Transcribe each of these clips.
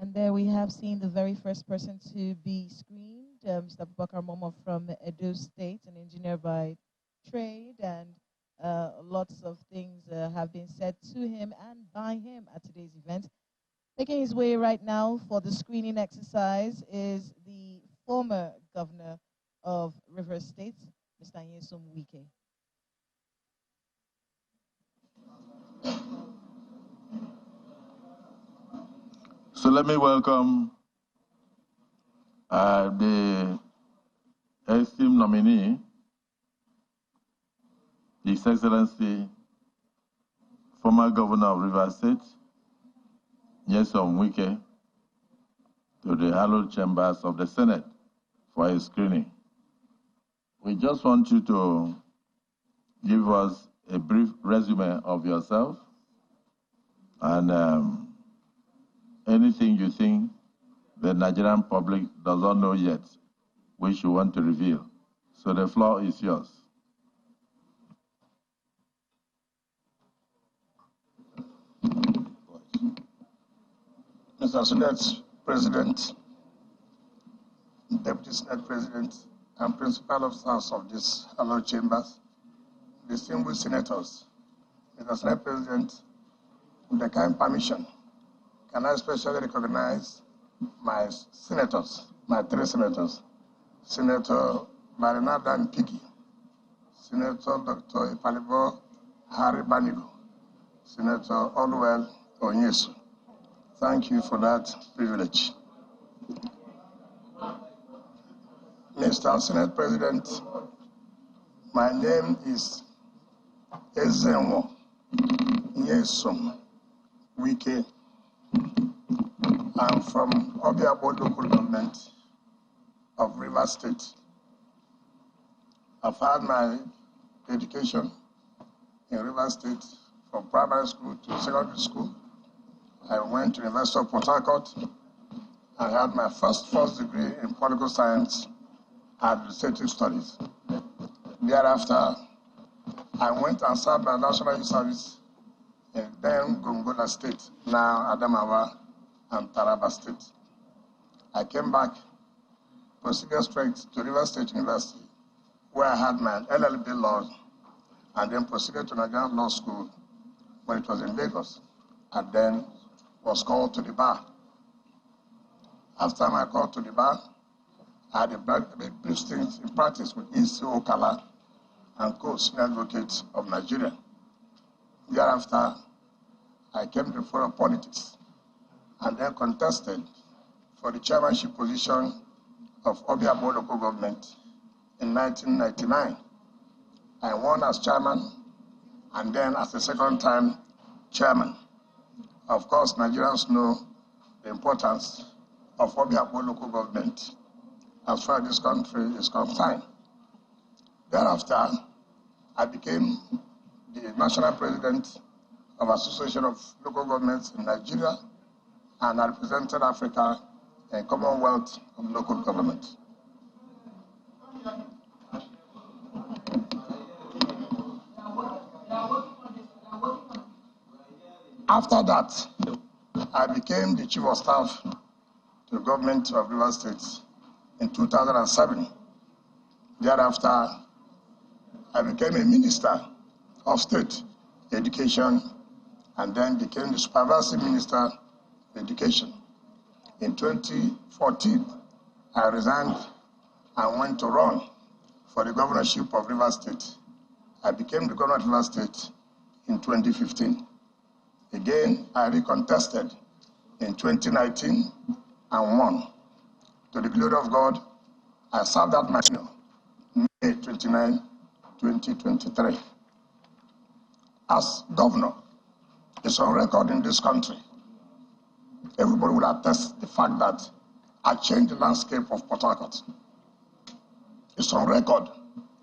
And there we have seen the very first person to be screened, Mr. Abubakar Momo from Edo State, an engineer by trade, and lots of things have been said to him and by him at today's event. Making his way right now for the screening exercise is the former governor of Rivers State, Mr. Nyesom Wike. So let me welcome the esteemed nominee, His Excellency, former governor of Rivers State, Nyesom Wike, to the hallowed chambers of the Senate for a screening. We just want you to give us a brief resume of yourself and anything you think the Nigerian public does not know yet, which you want to reveal. So the floor is yours. Mr. Senate President, Deputy Senate President, and Principal Officers of these hallowed chambers, distinguished senators, Mr. Senate President, with the kind permission, can I especially recognize my senators, my three senators, Senator Marinada Mpigi, Senator Dr. Ipalibo Harry Banigo, Senator Olwell Onyesu. Thank you for that privilege. Mr. Senate President, my name is Nyesom Wike. I'm from Obiabo local government of Rivers State. I've had my education in Rivers State from primary school to secondary school. I went to the University of Port Harcourt and had my first degree in political science and administrative studies. Thereafter, I went and served my national youth service in then Gongola State, now Adamawa and Taraba State. I came back, proceeded straight to Rivers State University, where I had my LLB law, and then proceeded to Nigerian Law School, when it was in Lagos, and then was called to the bar. After my call to the bar, I had a brief stint in practice with E.C. Okala and co-senior advocate of Nigeria. Thereafter, I came to the Forum of Politics and then contested for the chairmanship position of Obiabo local government in 1999. I won as chairman and then as a second time chairman. Of course, Nigerians know the importance of Obiabo local government as far as this country is concerned. Thereafter, I became the national president of Association of Local Governments in Nigeria, and I represented Africa in Commonwealth of Local Government. After that, I became the Chief of Staff to the government of Rivers State in 2007. Thereafter, I became a Minister of State Education and then became the Supervisory Minister of Education. In 2014, I resigned and went to run for the governorship of Rivers State. I became the governor of Rivers State in 2015. Again, I recontested in 2019 and won. To the glory of God, I served that my tenure, May 29, 2023. As governor, it's on record in this country. Everybody will attest the fact that I changed the landscape of Port Harcourt. It's on record.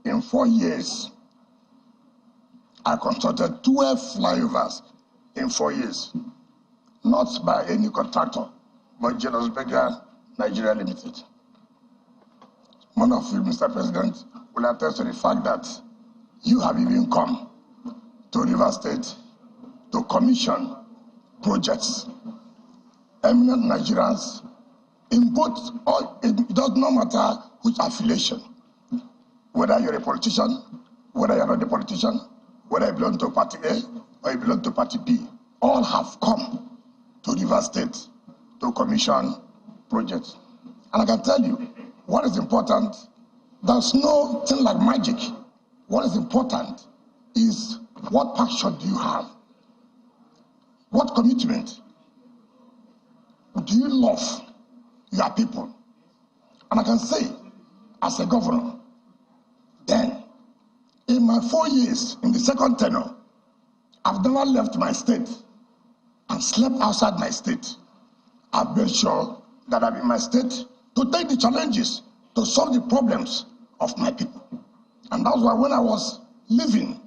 In 4 years, I constructed 12 flyovers in 4 years, not by any contractor, but Jealous Beggar Nigeria Limited. One of you, Mr. President, will attest to the fact that you have even come to Rivers State to commission projects eminent Nigerians in both, it does not matter which affiliation, whether you're a politician, whether you're not a politician, whether you belong to Party A or you belong to Party B, all have come to Rivers State to commission projects. And I can tell you, what is important, there's no thing like magic. What is important is what passion do you have? What commitment? Do you love your people? And I can say, as a governor, then, in my 4 years, in the second tenure, I've never left my state and slept outside my state. I've made sure that I'm in my state to take the challenges, to solve the problems of my people. And that's why when I was living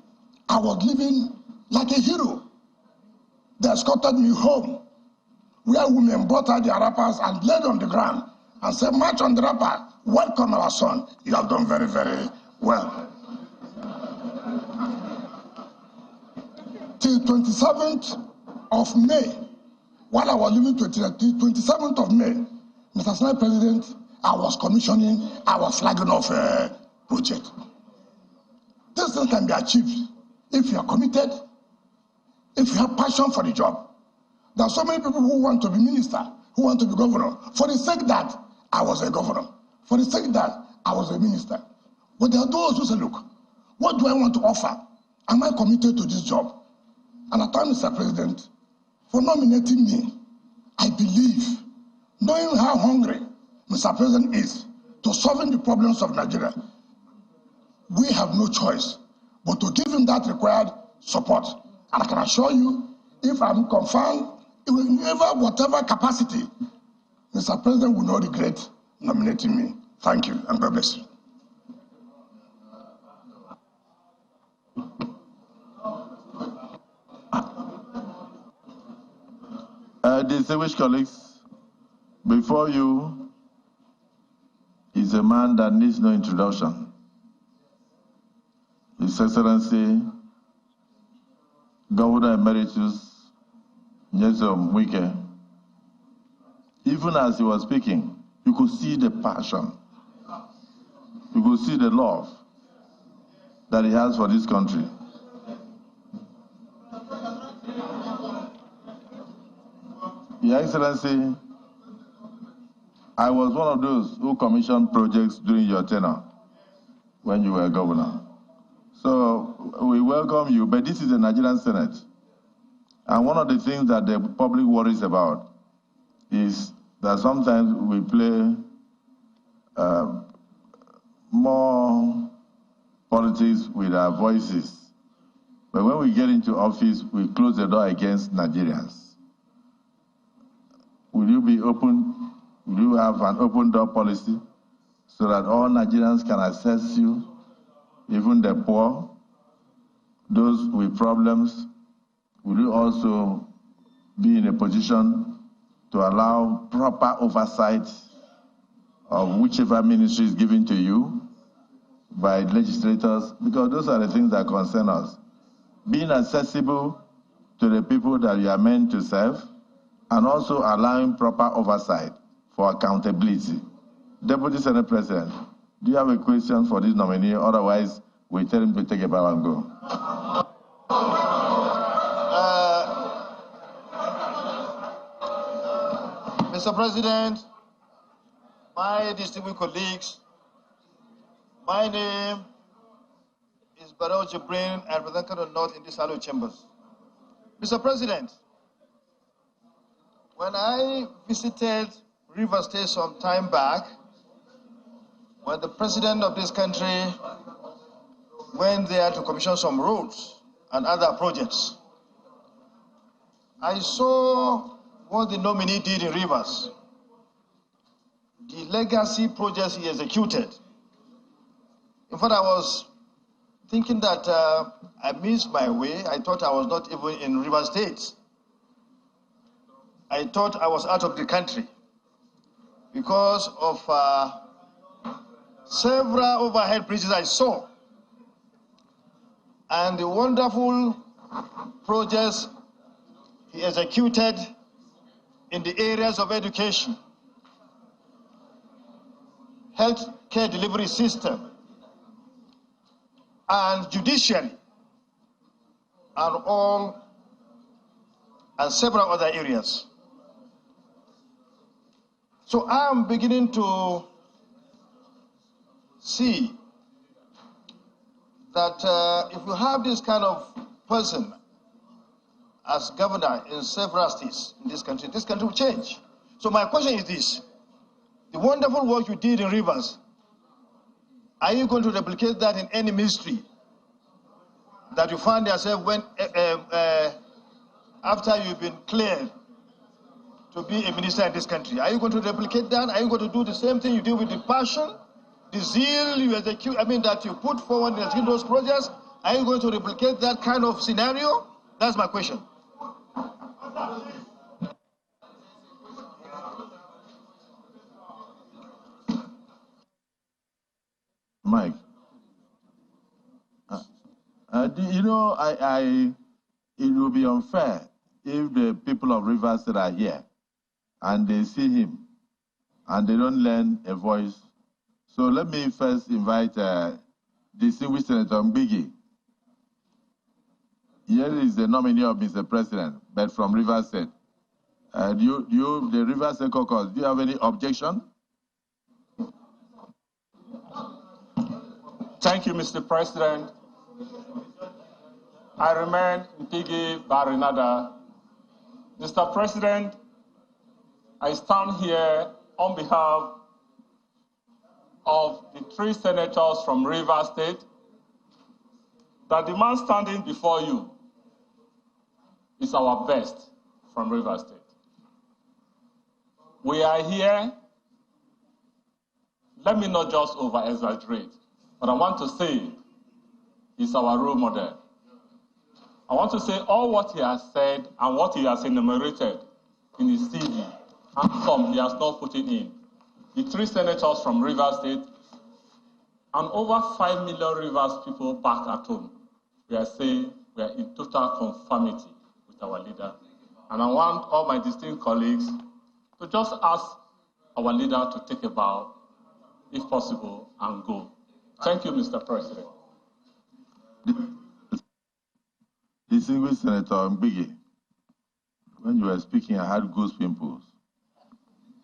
like a hero. They escorted me home, where women brought out their wrappers and laid on the ground and said, "March on the wrapper, welcome our son. You have done very, very well." Till 27th of May, while I was living to 27th of May, Mr. Senate President, I was commissioning, I was flagging off a project. This thing can be achieved if you are committed, if you have passion for the job. There are so many people who want to be minister, who want to be governor, for the sake that I was a governor, for the sake that I was a minister. But there are those who say, look, what do I want to offer? Am I committed to this job? And I thank Mr. President for nominating me. I believe, knowing how hungry Mr. President is to solving the problems of Nigeria, we have no choice but to give him that required support. And I can assure you, if I'm confirmed, in whatever capacity, Mr. President will not regret nominating me. Thank you, and God bless you. Distinguished colleagues, before you is a man that needs no introduction. His Excellency, Governor Emeritus Nyesom Wike. Even as he was speaking, you could see the passion, you could see the love that he has for this country. Your Excellency, I was one of those who commissioned projects during your tenure when you were governor. So we welcome you, but this is the Nigerian Senate. And one of the things that the public worries about is that sometimes we play more politics with our voices. But when we get into office, we close the door against Nigerians. Will you be open? Will you have an open door policy so that all Nigerians can access you, even the poor, those with problems? Will you also be in a position to allow proper oversight of whichever ministry is given to you by legislators? Because those are the things that concern us. Being accessible to the people that you are meant to serve, and also allowing proper oversight for accountability. Deputy Senate President, do you have a question for this nominee? Otherwise, we tell him to take a bow and go. Mr. President, my distinguished colleagues, my name is Barao Jibrin, and I represent the North in this Hallowed Chambers. Mr. President, when I visited Rivers State some time back, when the president of this country went there to commission some roads and other projects, I saw what the nominee did in Rivers, the legacy projects he executed. In fact, I was thinking that I missed my way. I thought I was not even in Rivers State. I thought I was out of the country because of several overhead bridges I saw and the wonderful projects he executed in the areas of education, health care delivery system, and judiciary, and several other areas. So I am beginning to see that if you have this kind of person as governor in several states in this country will change. So my question is this: the wonderful work you did in Rivers, are you going to replicate that in any ministry that you find yourself when, after you've been cleared to be a minister in this country? Are you going to replicate that? Are you going to do the same thing you did with the passion, the zeal you execute, that you put forward in executing those projects? Are you going to replicate that kind of scenario? That's my question. Mike, it will be unfair if the people of Rivers State are here and they see him and they don't lend a voice. So let me first invite distinguished Senator Mbigi. Here is the nominee of Mr. President, but from Rivers State. The Rivers State caucus, do you have any objection? Thank you, Mr. President. I remain Mpigi Barinada. Mr. President, I stand here on behalf of the 3 senators from Rivers State that the man standing before you is our best from Rivers State. We are here, let me not just over-exaggerate, but I want to say he's our role model. I want to say all what he has said and what he has enumerated in his CV, and some he has not put it in. The 3 senators from Rivers State and over 5 million Rivers people back at home, we are saying we are in total conformity with our leader. And I want all my distinct colleagues to just ask our leader to take a bow, if possible, and go. Thank you, Mr. President. Distinguished Senator Mbigi, when you were speaking, I had goose pimples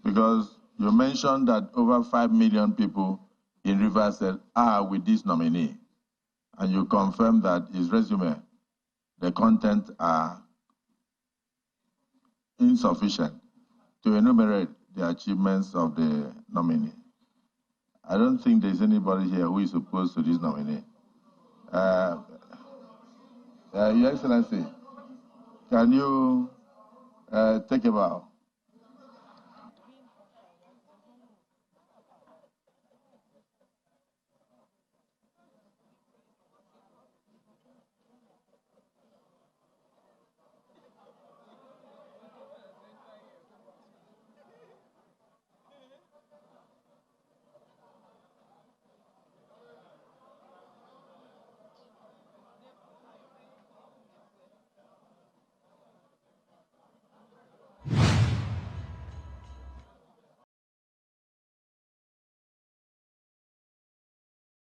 because you mentioned that over 5 million people in Rivers State are with this nominee, and you confirmed that his resume, the content are insufficient to enumerate the achievements of the nominee. I don't think there's anybody here who is opposed to this nominee. Your Excellency, can you take a bow?